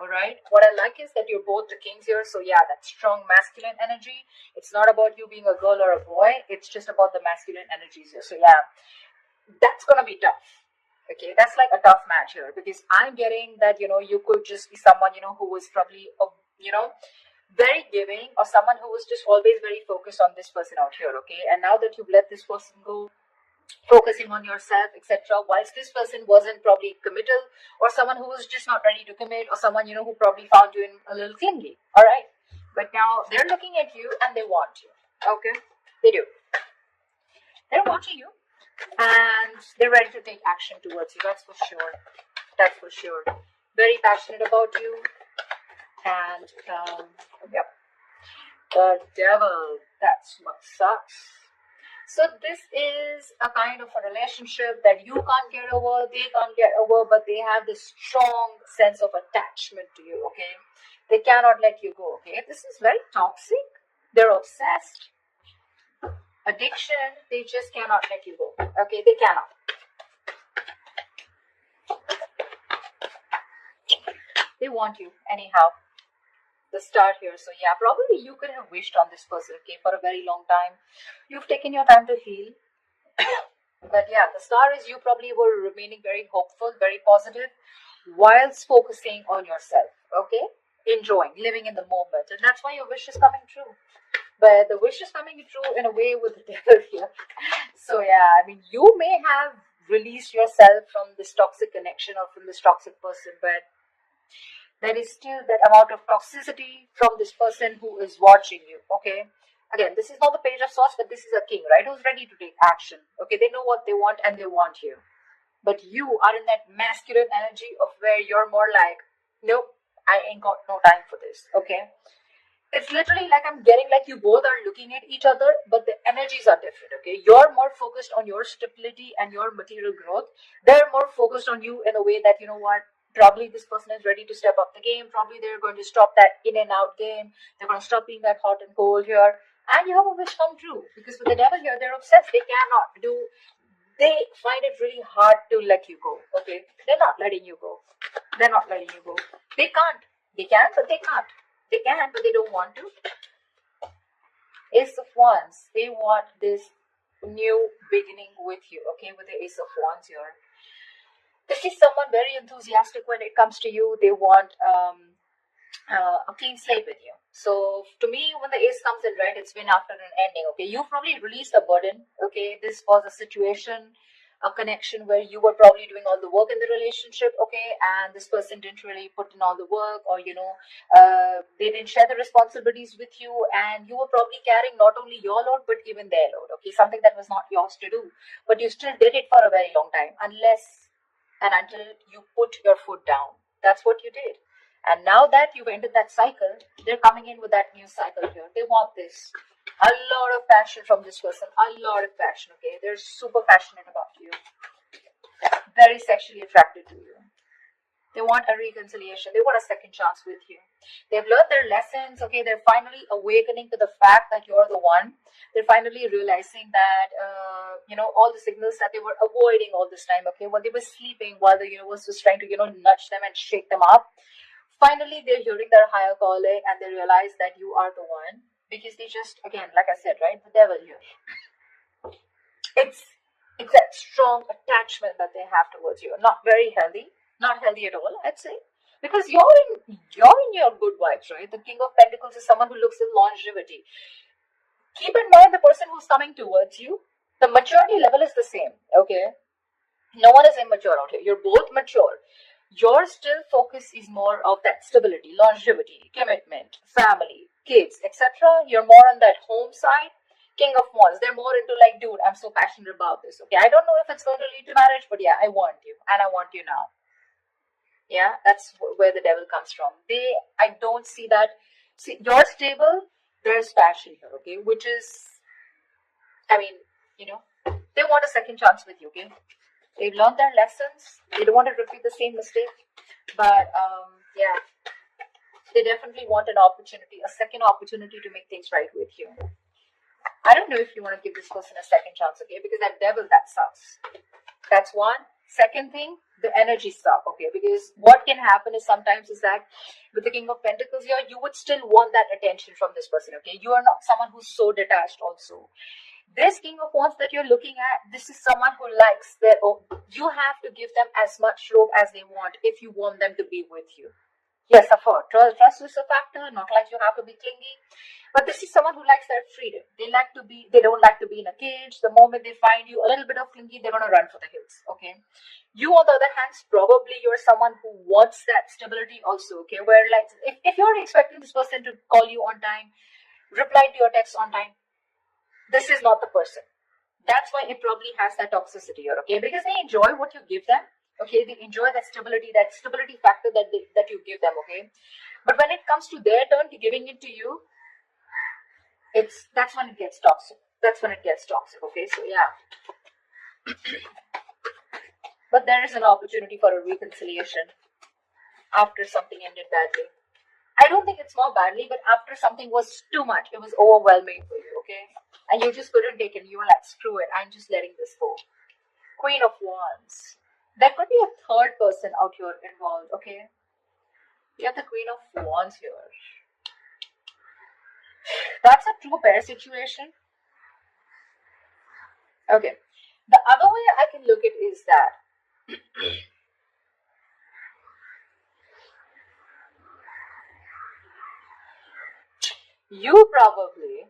all right? What I like is that you're both the kings here. So yeah, that strong masculine energy. It's not about you being a girl or a boy. It's just about the masculine energies here. So yeah, that's gonna be tough. Okay, that's like a tough match here, because I'm getting that, you could just be someone, who is probably, very giving, or someone who was just always very focused on this person out here. Okay, and now that you've let this person go, focusing on yourself, etc., whilst this person wasn't probably committal, or someone who was just not ready to commit, or someone, who probably found you in a little clingy. All right, but now they're looking at you and they want you. Okay, they do. They're watching you and they're ready to take action towards you. That's for sure. That's for sure. Very passionate about you. And yep, the devil. That's what sucks. So this is a kind of a relationship that you can't get over, they can't get over, but they have this strong sense of attachment to you. Okay, they cannot let you go. Okay, this is very toxic. They're obsessed. Addiction, they just cannot let you go. Okay, they cannot. They want you anyhow. The star here. So yeah, probably you could have wished on this person, okay, for a very long time. You've taken your time to heal. But yeah, the star is you probably were remaining very hopeful, very positive, whilst focusing on yourself. Okay, enjoying, living in the moment, and that's why your wish is coming true. But the wish is coming true in a way with the devil here. So yeah, I mean, you may have released yourself from this toxic connection or from this toxic person, but there is still that amount of toxicity from this person who is watching you. Okay, again, this is not the page of swords, but this is a king, right, who's ready to take action. Okay, they know what they want and they want you, but you are in that masculine energy of where you're more like, nope, I ain't got no time for this. Okay, it's literally like I'm getting like you both are looking at each other, but the energies are different. Okay, you're more focused on your stability and your material growth. They're more focused on you in a way that, you know what, probably this person is ready to step up the game. Probably they're going to stop that in and out game. They're going to stop being that hot and cold here. And you have a wish come true. Because with the devil here, they're obsessed. They cannot do, they find it really hard to let you go. Okay, they're not letting you go. They're not letting you go. They can't. They can, but they can't. They can, but they don't want to. Ace of Wands. They want this new beginning with you. Okay, with the Ace of Wands here. This is someone very enthusiastic when it comes to you. They want a clean slate with you. So to me, when the ace comes in, right, it's been after an ending. Okay, you probably released a burden. Okay, this was a situation, a connection where you were probably doing all the work in the relationship. Okay, and this person didn't really put in all the work, or they didn't share the responsibilities with you, and you were probably carrying not only your load but even their load. Okay, something that was not yours to do, but you still did it for a very long time, until you put your foot down. That's what you did. And now that you've ended that cycle, they're coming in with that new cycle here. They want this. A lot of passion from this person. A lot of passion, okay? They're super passionate about you. Very sexually attracted to you. They want a reconciliation. They want a second chance with you. They've learned their lessons. Okay, they're finally awakening to the fact that you're the one. They're finally realizing that, all the signals that they were avoiding all this time. Okay, while they were sleeping, while the universe was trying to, nudge them and shake them up. Finally, they're hearing their higher calling and they realize that you are the one. Because they just, again, like I said, right, the devil here. It's that strong attachment that they have towards you. Not very healthy. Not healthy at all, I'd say, because you're in your good vibes, right? The King of Pentacles is someone who looks at longevity. Keep in mind the person who's coming towards you, the maturity level is the same. Okay, no one is immature out here. You're both mature. Your still focus is more of that stability, longevity, commitment, family, kids, etc. You're more on that home side. King of Wands, they're more into like, dude, I'm so passionate about this. Okay, I don't know if it's going to lead to marriage, but yeah, I want you, and I want you now. Yeah, that's where the devil comes from. I don't see that. See, you're stable, there's passion here, okay? Which is, they want a second chance with you, okay? They've learned their lessons. They don't want to repeat the same mistake. But, they definitely want an opportunity, a second opportunity to make things right with you. I don't know if you want to give this person a second chance, okay? Because that devil, that sucks. That's one. Second thing, the energy stuff, okay? Because what can happen is sometimes is that with the King of Pentacles here, you would still want that attention from this person, okay? You are not someone who's so detached also. This King of Wands that you're looking at, this is someone who likes their own. You have to give them as much rope as they want if you want them to be with you. Yes, of course, trust is a factor, not like you have to be clingy. But this is someone who likes their freedom. They don't like to be in a cage. The moment they find you a little bit of clingy, they're going to run for the hills, okay? You, on the other hand, probably you're someone who wants that stability also, okay? Where, like, if you're expecting this person to call you on time, reply to your text on time, this is not the person. That's why it probably has that toxicity here, okay? Because they enjoy what you give them, okay? They enjoy that stability factor that you give them, okay? But when it comes to their turn to giving it to you, that's when it gets toxic. Okay? So yeah. But there is an opportunity for a reconciliation after something ended badly. I don't think it's more badly, but after something was too much, it was overwhelming for you, okay? And you just couldn't take it. You were like, screw it, I'm just letting this go. Queen of Wands. There could be a third person out here involved, okay? We have the Queen of Wands here. That's a true pair situation. Okay. The other way I can look at it is that you probably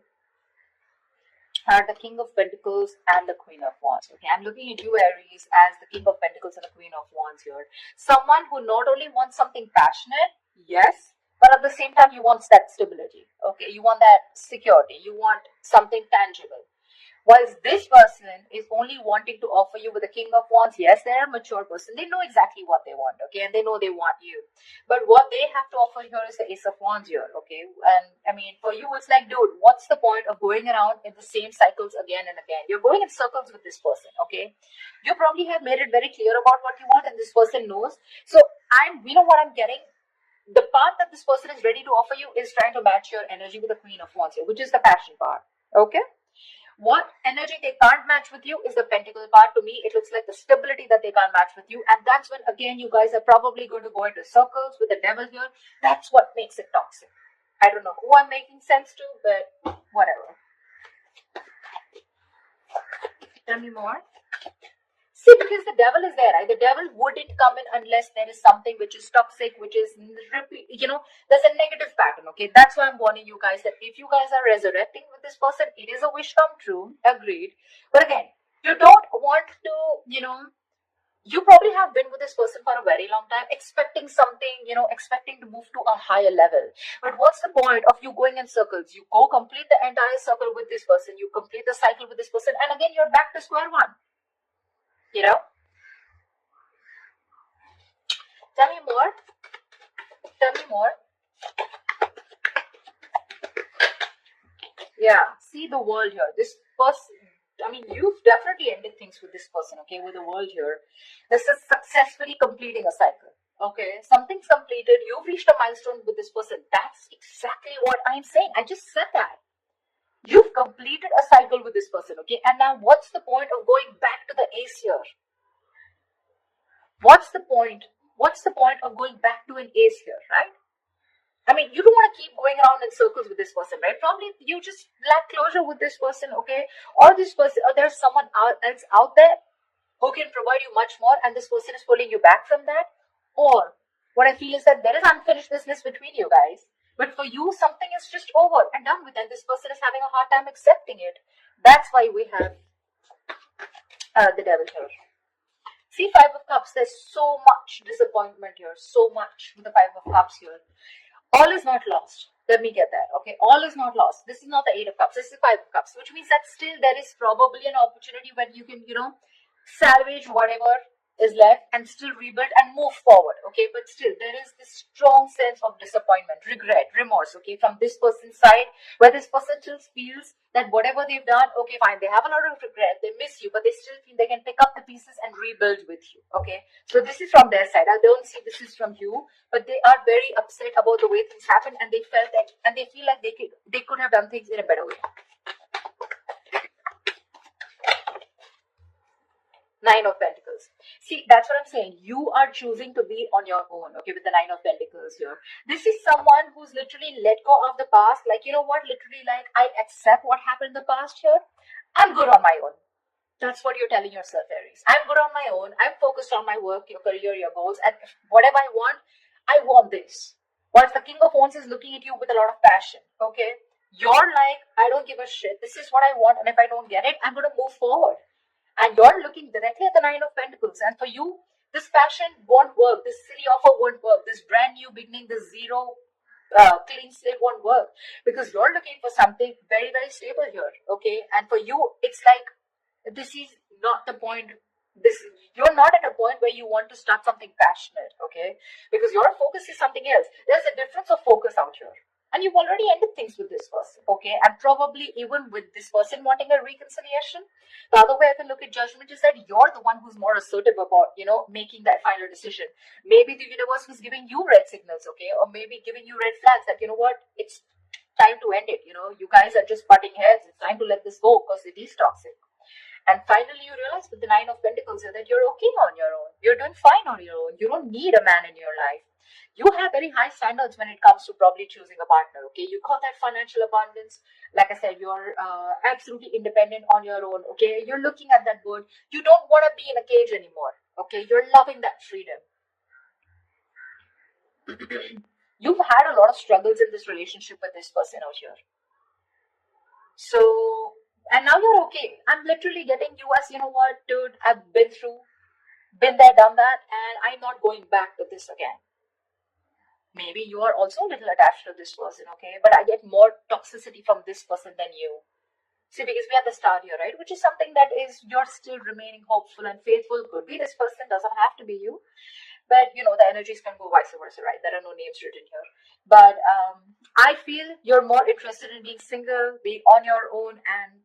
are the King of Pentacles and the Queen of Wands. Okay, I'm looking at you, Aries, as the King of Pentacles and the Queen of Wands here. Someone who not only wants something passionate, yes, but at the same time, you want that stability. Okay, you want that security. You want something tangible. Whilst this person is only wanting to offer you with the King of Wands, yes, they're a mature person. They know exactly what they want, okay? And they know they want you. But what they have to offer here is the Ace of Wands here, okay? And I mean, for you, it's like, dude, what's the point of going around in the same cycles again and again? You're going in circles with this person, okay? You probably have made it very clear about what you want, and this person knows. So you know what I'm getting? The part that this person is ready to offer you is trying to match your energy with the Queen of Wands here, which is the passion part, okay? What energy they can't match with you is the pentacle part. To me, it looks like the stability that they can't match with you. And that's when, again, you guys are probably going to go into circles with the devil here. That's what makes it toxic. I don't know who I'm making sense to, but whatever. Tell me more. See, because the devil is there, right? The devil wouldn't come in unless there is something which is toxic, which is, there's a negative pattern, okay? That's why I'm warning you guys that if you guys are resurrecting with this person, it is a wish come true, agreed. But again, you don't want to, you probably have been with this person for a very long time, expecting something, expecting to move to a higher level. But what's the point of you going in circles? You go complete the entire circle with this person, you complete the cycle with this person, and again, you're back to square one. Tell me more. Yeah, see the world here. This person, you've definitely ended things with this person, okay, with the world here. This is successfully completing a cycle, okay? Something's completed. You've reached a milestone with this person. That's exactly what I'm saying. I just said that. You've completed a cycle with this person, okay? And now what's the point of going back to the ace here? What's the point? What's the point of going back to an ace here, right? You don't want to keep going around in circles with this person, right? Probably you just lack closure with this person, okay? Or this person, or there's someone else out there who can provide you much more, and this person is pulling you back from that. Or what I feel is that there is unfinished business between you guys, but for you, something is just over and done with, and this person is having a hard time accepting it. That's why we have the devil here. See, Five of Cups, there's so much disappointment here, so much with the Five of Cups here. All is not lost. Let me get that, okay? All is not lost. This is not the Eight of Cups. This is Five of Cups, which means that still there is probably an opportunity where you can, salvage whatever is left and still rebuild and move forward, okay? But still, there is this strong sense of disappointment, regret, remorse, okay, from this person's side, where this person still feels that whatever they've done, okay, fine, they have a lot of regret, they miss you, but they still feel they can pick up the pieces and rebuild with you, okay? So this is from their side. I don't see this is from you, but they are very upset about the way things happened, and they feel like they could have done things in a better way. Nine of Pentacles. See, that's what I'm saying. You are choosing to be on your own, okay, with the Nine of Pentacles here. This is someone who's literally let go of the past. Like, you know what? Literally, like, I accept what happened in the past here. I'm good on my own. That's what you're telling yourself, Aries. I'm good on my own. I'm focused on my work, your career, your goals, and whatever I want this. Whilst the King of Wands is looking at you with a lot of passion, okay? You're like, I don't give a shit. This is what I want, and if I don't get it, I'm going to move forward. And you're looking directly at the Nine of Pentacles. And for you, this passion won't work. This silly offer won't work. This brand new beginning, this zero clean slate won't work. Because you're looking for something very, very stable here. Okay. And for you, it's like, this is not the point. You're not at a point where you want to start something passionate. Okay. Because your focus is something else. There's a difference of focus out here. And you've already ended things with this person, okay? And probably even with this person wanting a reconciliation. The other way I can look at judgment is that you're the one who's more assertive about, making that final decision. Maybe the universe was giving you red signals, okay? Or maybe giving you red flags that, you know what, it's time to end it. You guys are just butting heads. It's time to let this go because it is toxic. And finally, you realize with the Nine of Pentacles that you're okay on your own. You're doing fine on your own. You don't need a man in your life. You have very high standards when it comes to probably choosing a partner, okay? You got that financial abundance. Like I said, you're absolutely independent on your own, okay? You're looking at that bird. You don't want to be in a cage anymore, okay? You're loving that freedom. You've had a lot of struggles in this relationship with this person out here. So, and now you're okay. I'm literally getting you as, you know what, dude, I've been there, done that, and I'm not going back to this again. Maybe you are also a little attached to this person, okay? But I get more toxicity from this person than you. See, because we have the star here, right? Which is something that is, you're still remaining hopeful and faithful. Could be this person, doesn't have to be you. But, the energies can go vice versa, right? There are no names written here. But I feel you're more interested in being single, being on your own, and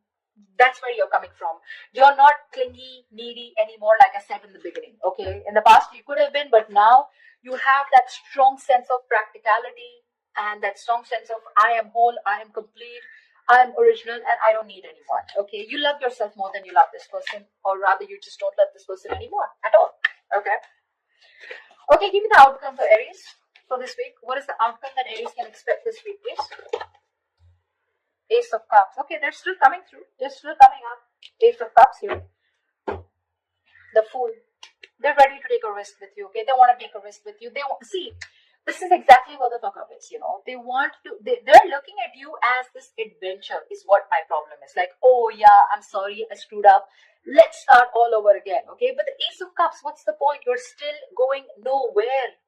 that's where you're coming from. You're not clingy, needy anymore, like I said in the beginning, okay? In the past, you could have been, but now you have that strong sense of practicality and that strong sense of I am whole, I am complete, I am original, and I don't need anyone, okay? You love yourself more than you love this person, or rather you just don't love this person anymore at all, okay? Okay, give me the outcome for Aries for this week. What is the outcome that Aries can expect this week, please? Ace of Cups. Okay, they're still coming through. They're still coming up. Ace of Cups here. The Fool. They're ready to take a risk with you, okay? They want to take a risk with you. See, this is exactly what the fuck up is, They're looking at you as this adventure is what my problem is. Like, oh yeah, I'm sorry, I screwed up. Let's start all over again, okay? But the Ace of Cups, what's the point? You're still going nowhere.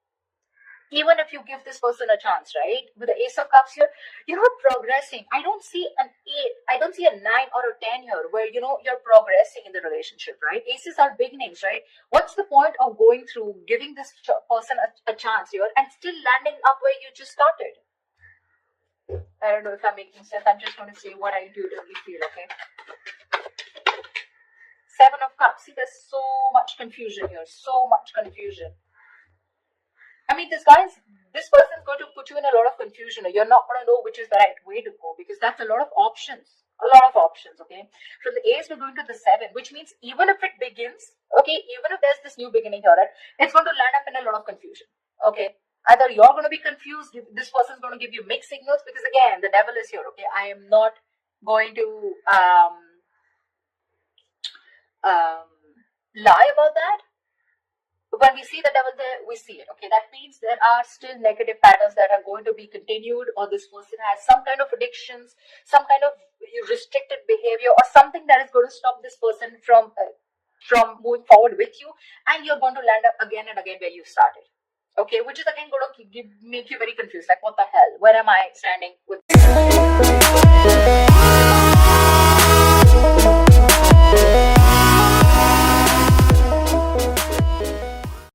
Even if you give this person a chance, right? With the Ace of Cups here, you're not progressing. I don't see an 8. I don't see a 9 or a 10 here where, you're progressing in the relationship, right? Aces are beginnings, right? What's the point of going through, giving this person a chance here and still landing up where you just started? I don't know if I'm making sense. I'm just going to say what I intuitively feel, okay? 7 of Cups. See, there's so much confusion here. So much confusion. I mean, this person's going to put you in a lot of confusion. You're not going to know which is the right way to go because that's a lot of options. A lot of options, okay? From the Ace, we're going to the 7, which means even if it begins, okay, even if there's this new beginning here, right, it's going to land up in a lot of confusion, okay? Either you're going to be confused, this person's going to give you mixed signals because, again, the devil is here, okay? I am not going to lie about that. When we see the devil there, we see it, okay? That means there are still negative patterns that are going to be continued, or this person has some kind of addictions, some kind of restricted behavior, or something that is going to stop this person from moving forward with you, and you're going to land up again and again where you started, okay? Which is again going to make you very confused, like what the hell? Where am I standing with